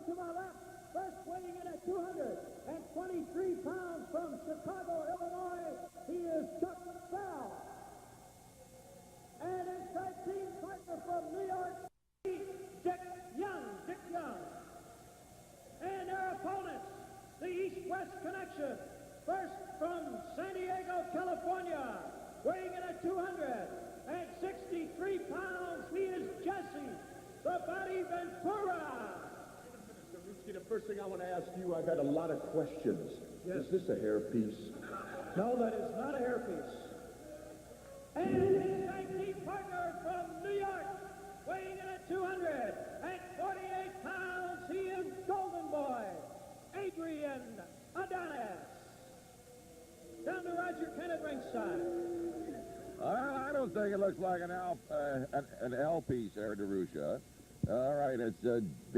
to my left, first weighing in at 223 pounds from Chicago, Illinois, he is Chuck Sal. And inside team partner from New York City, Dick Young. And their opponents, the East-West Connection, first from San Diego, California, weighing in at 263 pounds, he is Jesse the Body Ventura. The first thing I want to ask you, I've had a lot of questions. Yes. Is this a hairpiece? No, that is not a hairpiece. And his tag team partner from New York, weighing in at 248 pounds, he is Golden Boy, Adrian Adonis. Down to Roger Kennett ringside. I don't think it looks like an L piece there, DeRusha. All right, it's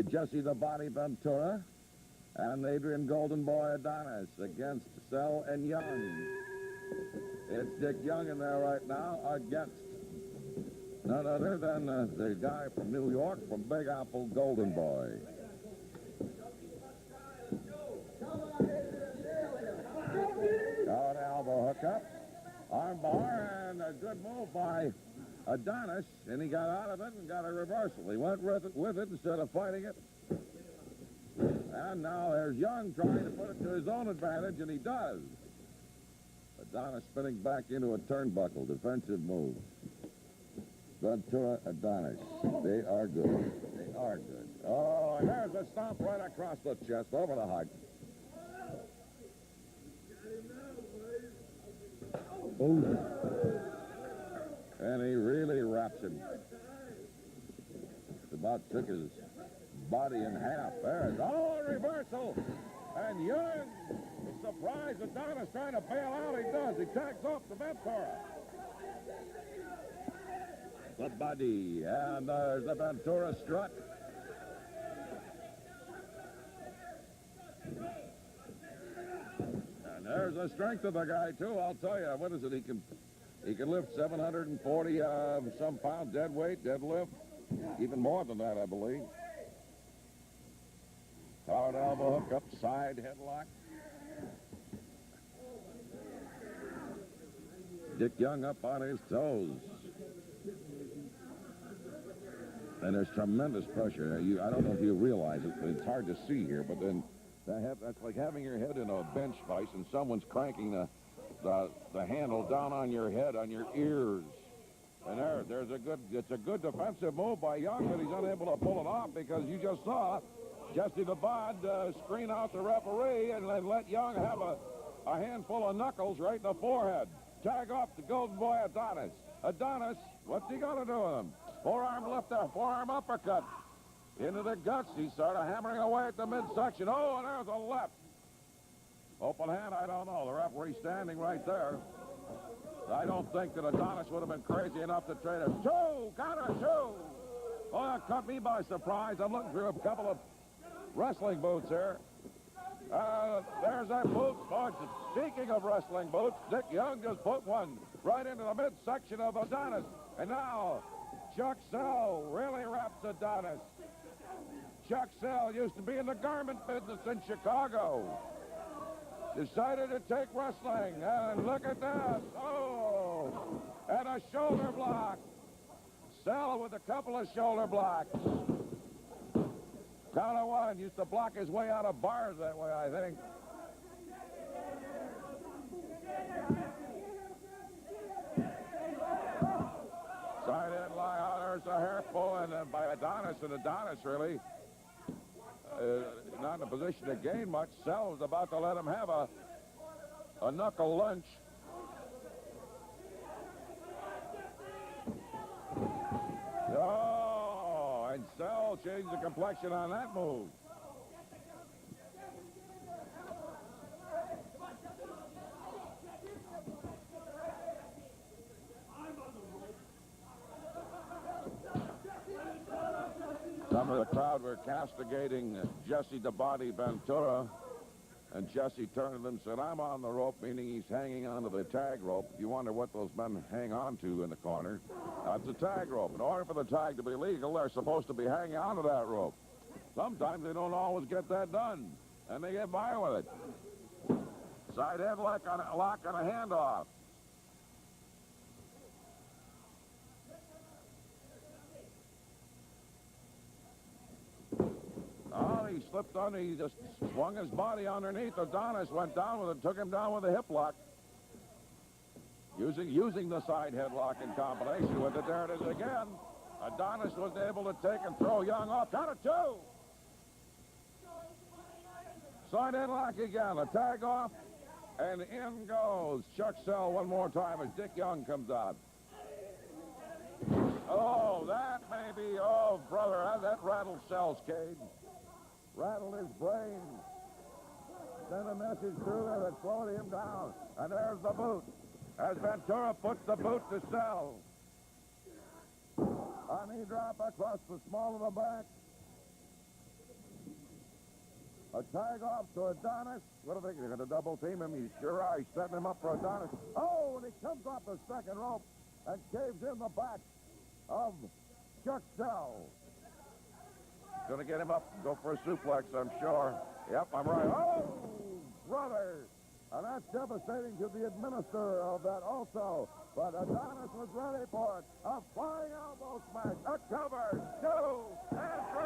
Jesse the Body Ventura and Adrian Golden Boy Adonis against Sell and Young. It's Dick Young in there right now against none other than the guy from New York, from Big Apple, Golden Boy. Got an elbow hookup, armbar, and a good move by Adonis, and he got out of it and got a reversal. He went with it instead of fighting it. And now there's Young trying to put it to his own advantage, and he does. Adonis spinning back into a turnbuckle, defensive move. Ventura, Adonis. They are good. They are good. Oh, and there's a stomp right across the chest, over the heart. Ooh. And he really wraps him. About took his body in half. There's reversal. And Young is surprised Adonis trying to bail out. He does. He tags off the Ventura. The body. And there's the Ventura strut. And there's the strength of the guy, too. I'll tell you. What is it? He can lift 740 some pound dead weight, deadlift. Even more than that, I believe. Hard elbow hook up, side headlock. Dick Young up on his toes. And there's tremendous pressure. I don't know if you realize it, but it's hard to see here. But then that's like having your head in a bench vise and someone's cranking the handle down on your head, on your ears. And it's a good defensive move by Young, but he's unable to pull it off because you just saw Jesse the Bod screen out the referee and then let Young have a handful of knuckles right in the forehead. Tag off the Golden Boy Adonis. Adonis, what's he going to do with him? Forearm lifter, forearm uppercut. Into the guts, he's sort of hammering away at the midsection. Oh, and there's a left. Open hand, I don't know. The referee standing right there. I don't think that Adonis would have been crazy enough to trade a counter two. Oh, that caught me by surprise. I'm looking for a couple of wrestling boots here. There's that boot. Oh, speaking of wrestling boots, Dick Young just put one right into the midsection of Adonis. And now, Chuck Sell really wraps Adonis. Chuck Sell used to be in the garment business in Chicago. Decided to take wrestling, and look at that. Oh, and a shoulder block. Sell with a couple of shoulder blocks. Count of one. Used to block his way out of bars that way, I think. Side headlock. Oh, there's a hair pull, and by Adonis, and Adonis really not in a position to gain much. Sell was about to let him have a knuckle lunch. Oh, and Sell changed the complexion on that move. Some of the crowd were castigating Jesse the Body Ventura, and Jesse turned to them and said, "I'm on the rope," meaning he's hanging onto the tag rope. You wonder what those men hang on to in the corner. That's a tag rope. In order for the tag to be legal, they're supposed to be hanging onto that rope. Sometimes they don't always get that done, and they get by with it. Side headlock on a lock on a handoff. Oh, he slipped under. He just swung his body underneath. Adonis went down with it, took him down with a hip lock. Using the side headlock in combination with it. There it is again. Adonis was able to take and throw Young off. Count of two. Side headlock again. A tag off. And in goes Chuck Sell one more time as Dick Young comes out. Oh, that may be, oh, brother, that rattled Sell's cage. Rattled his brain. Sent a message through there that slowed him down. And there's the boot. As Ventura puts the boot to Sell. A knee drop across the small of the back. A tag off to Adonis. What do they think? They're going to double team him? He sure are. He's setting him up for Adonis. Oh, and he comes off the second rope and caves in the back of Chuck Sell. Going to get him up and go for a suplex, I'm sure. Yep, I'm right. Oh, brother. And that's devastating to the administrator of that also. But Adonis was ready for it. A flying elbow smash. A cover. 2 and 3.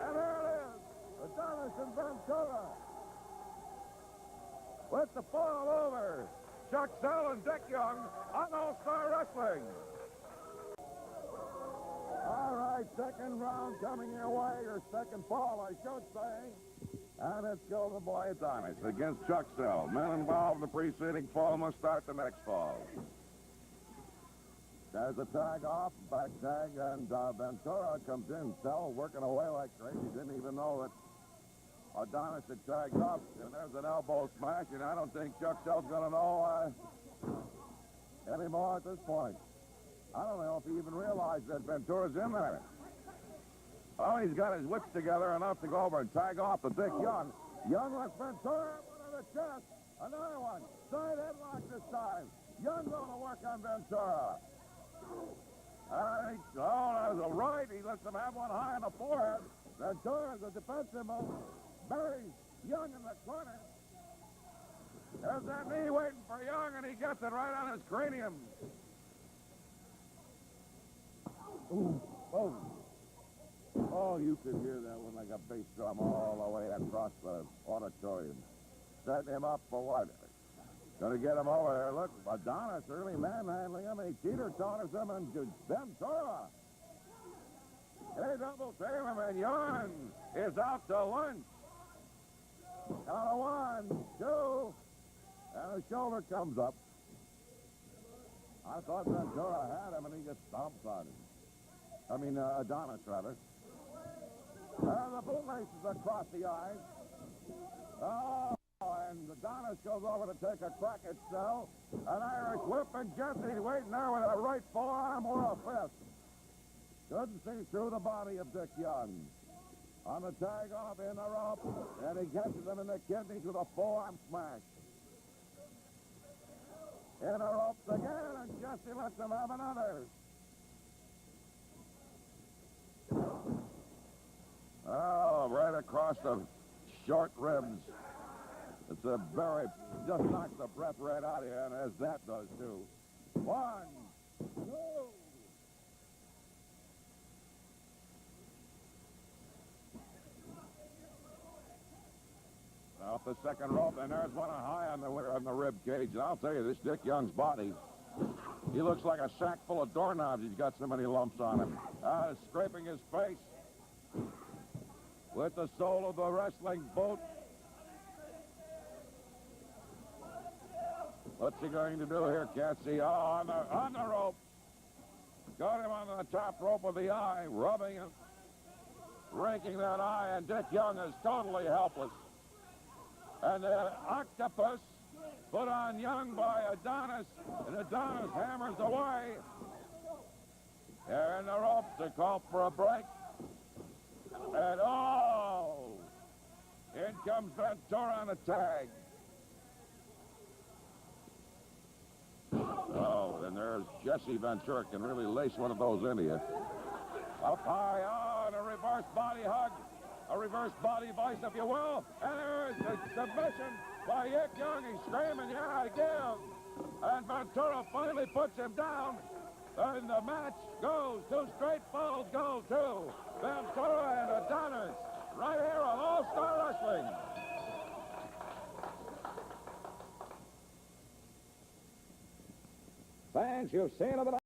And there it is. Adonis and Ventura. With the fall over. Chuck Sell and Dick Young on All-Star Wrestling. All right, second round coming your way, or second fall, I should say. And it's Golden Boy Adonis against Chuck Sell. Men involved in the preceding fall must start the next fall. There's a tag off, back tag, and Ventura comes in. Sell working away like crazy. Didn't even know that Adonis had tagged off. And there's an elbow smash, and I don't think Chuck Sell's going to know anymore at this point. I don't know if he even realized that Ventura's in there. Oh, he's got his whips together enough to go over and tag off the Dick Young. Young with Ventura, one on the chest. Another one. Side headlock this time. Young going to work on Ventura. There's a right. He lets him have one high on the forehead. Ventura's a defensive move. Buries Young in the corner. There's that knee waiting for Young, and he gets it right on his cranium. Ooh. Oh. Oh, you could hear that one like a bass drum all the way across the auditorium. Setting him up for what? Going to get him over there. Look, Adonis early manhandling him. He teeter-totters him, and Ventura. They double team him, and Young is out to lunch. Count of 1, 2, and the shoulder comes up. I thought Ventura had him, and he just stomps on him. I mean, Adonis, rather. The bootlaces across the eyes. Oh, and Adonis goes over to take a crack at Sell. An Irish whip, and Jesse's waiting there with a right forearm or a fist. Couldn't see through the body of Dick Young. On the tag off in the rope, and he catches him in the kidneys with a forearm smash. In the ropes again, and Jesse lets him have another. Oh, right across the short ribs. It's a very, just knocks the breath right out of you, and as that does too. 1, 2. Off the second rope, and there's one high on the rib cage. And I'll tell you, this Dick Young's body, he looks like a sack full of doorknobs. He's got so many lumps on him. Scraping his face with the sole of the wrestling boot. What's he going to do here? Can't see. Oh, on the rope. Got him on the top rope of the eye, rubbing him, raking that eye, and Dick Young is totally helpless. And the octopus put on Young by Adonis, and Adonis hammers away. They're in the rope to call for a break. And oh, in comes Ventura on the tag. Oh, and there's Jesse Ventura, can really lace one of those into you. Up high, oh, and a reverse body hug. a reverse body vice, if you will. And there is the submission by Yick Young. He's screaming, yeah, I give. And Ventura finally puts him down. And the match goes to straight falls go to Ventura and Adonis right here on All-Star Wrestling. Fans, you've seen it.